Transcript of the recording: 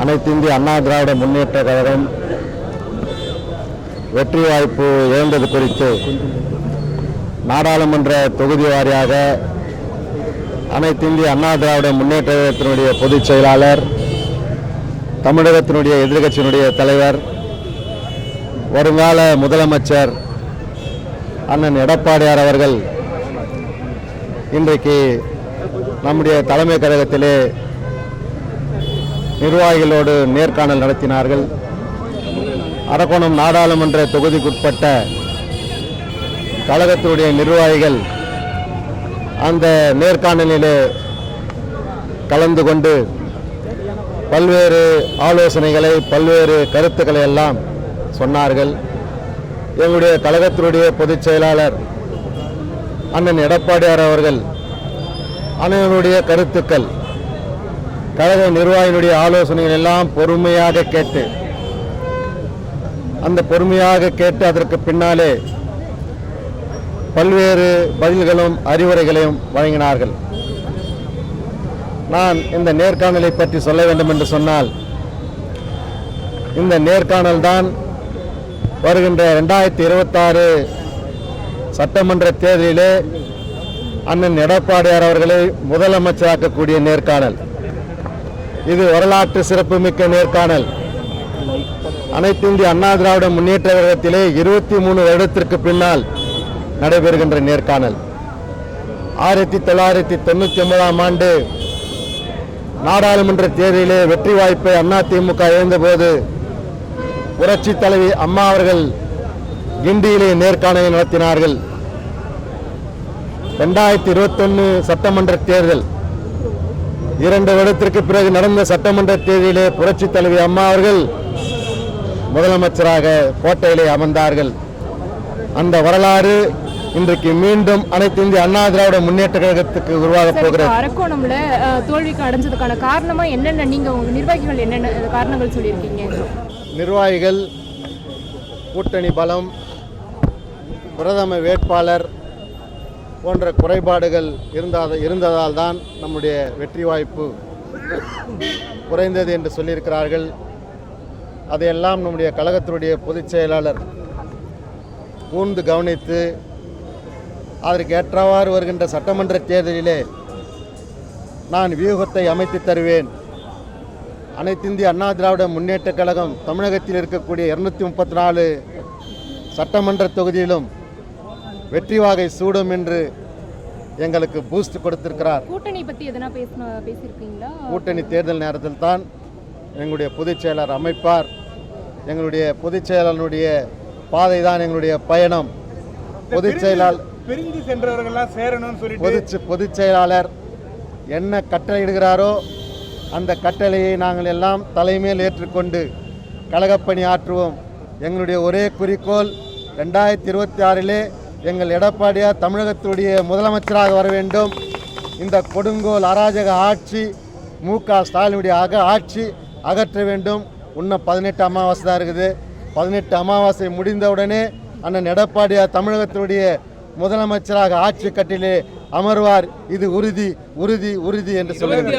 அனைத்து இந்திய அண்ணா திராவிட முன்னேற்ற கழகம் வெற்றி வாய்ப்பு இழந்தது குறித்து நாடாளுமன்ற தொகுதி வாரியாக அனைத்து இந்திய அண்ணா திராவிட முன்னேற்ற கழகத்தினுடைய பொதுச் செயலாளர், தமிழகத்தினுடைய எதிர்க்கட்சியினுடைய தலைவர், வருங்கால முதலமைச்சர் அண்ணன் எடப்பாடியார் அவர்கள் இன்றைக்கு நம்முடைய தலைமை கழகத்திலே நிர்வாகிகளோடு நேர்காணல் நடத்தினார்கள். அரக்கோணம் நாடாளுமன்ற தொகுதிக்குட்பட்ட கழகத்தினுடைய நிர்வாகிகள் அந்த நேர்காணலிலே கலந்து கொண்டு பல்வேறு ஆலோசனைகளை, பல்வேறு கருத்துக்களை எல்லாம் சொன்னார்கள். எங்களுடைய கழகத்தினுடைய பொதுச் செயலாளர் அண்ணன் எடப்பாடியார் அவர்கள் அனைவருடைய கருத்துக்கள், கழக நிர்வாகிகளுடைய ஆலோசனைகள் எல்லாம் பொறுமையாக கேட்டு அதற்கு பின்னாலே பல்வேறு பதில்களும் அறிவுரைகளையும் வழங்கினார்கள். நான் இந்த நேர்காணலை பற்றி சொல்ல வேண்டும் என்று சொன்னால், இந்த நேர்காணல் தான் வருகின்ற 2026 சட்டமன்ற தேர்தலிலே அண்ணன் எடப்பாடியார் அவர்களை முதலமைச்சராக்கக்கூடிய நேர்காணல். இது வரலாற்று சிறப்புமிக்க நேர்காணல். அனைத்து இந்திய அண்ணா திராவிட முன்னேற்ற கழகத்திலே 23 வருடத்திற்கு பின்னால் நடைபெறுகின்ற நேர்காணல். 1999ஆம் ஆண்டு நாடாளுமன்ற தேர்தலிலே வெற்றி வாய்ப்பை அதிமுக இழந்தபோது புரட்சி தலைவி அம்மா அவர்கள் கிண்டியிலே நேர்காணலை நடத்தினார்கள். 2021 சட்டமன்ற தேர்தல், 2 வருடத்திற்கு பிறகு நடந்த சட்டமன்ற தேர்தலிலே புரட்சி தலைவி அம்மா அவர்கள் முதலமைச்சராக கோட்டையிலே அமர்ந்தார்கள். அந்த வரலாறு இன்றைக்கு மீண்டும் அனைத்து இந்திய அண்ணா திராவிட முன்னேற்ற கழகத்துக்கு உருவாக போகிறது. அரக்கோணம்ல தோல்விக்கு அடைஞ்சதுக்கான காரணமா என்னென்ன, நீங்க உங்க நிர்வாகிகள் என்னென்ன காரணங்கள் சொல்லியிருக்கீங்க? நிர்வாகிகள் கூட்டணி பலம், பிரதம வேட்பாளர் போன்ற குறைபாடுகள் இருந்ததால் தான் நம்முடைய வெற்றி வாய்ப்பு குறைந்தது என்று சொல்லியிருக்கிறார்கள். அதையெல்லாம் நம்முடைய கழகத்தினுடைய பொதுச் செயலாளர் கூர்ந்து கவனித்து அதற்கு ஏற்றவாறு வருகின்ற சட்டமன்ற தேர்தலிலே நான் வியூகத்தை அமைத்து தருவேன். அனைத்து இந்திய அண்ணா திராவிட முன்னேற்ற கழகம் தமிழகத்தில் இருக்கக்கூடிய 234 சட்டமன்ற தொகுதியிலும் வெற்றி வாகை சூடும் என்று எங்களுக்கு பூஸ்ட் கொடுத்திருக்கிறார். கூட்டணி பற்றி எதனா பேசியிருக்கீங்களா? கூட்டணி தேர்தல் நேரத்தில் தான் எங்களுடைய பொதுச் செயலாளர் அமைப்பார். எங்களுடைய பொதுச் செயலாளருடைய பாதை தான் எங்களுடைய பயணம். பொதுச் செயலாளர் பிரிந்து சென்றவர்கள்லாம் சேரணும்னு சொல்லிட்டு பொதுச் செயலாளர் என்ன கட்டளையிடுகிறாரோ அந்த கட்டளையை நாங்கள் எல்லாம் தலைமையில் ஏற்றுக்கொண்டு கழகப்பணி ஆற்றுவோம். எங்களுடைய ஒரே குறிக்கோள் 2026 எங்கள் எடப்பாடியார் தமிழகத்துடைய முதலமைச்சராக வர வேண்டும். இந்த கொடுங்கோல் அராஜக ஆட்சி, மு.க. ஸ்டாலினுடைய ஆட்சி அகற்ற வேண்டும். இன்னும் 18 அமாவாசை தான் இருக்குது. 18 அமாவாசை முடிந்தவுடனே அண்ணன் எடப்பாடியார் தமிழகத்தினுடைய முதலமைச்சராக ஆட்சி கட்டிலே அமர்வார். இது உறுதி உறுதி உறுதி என்று சொல்லுங்கள்.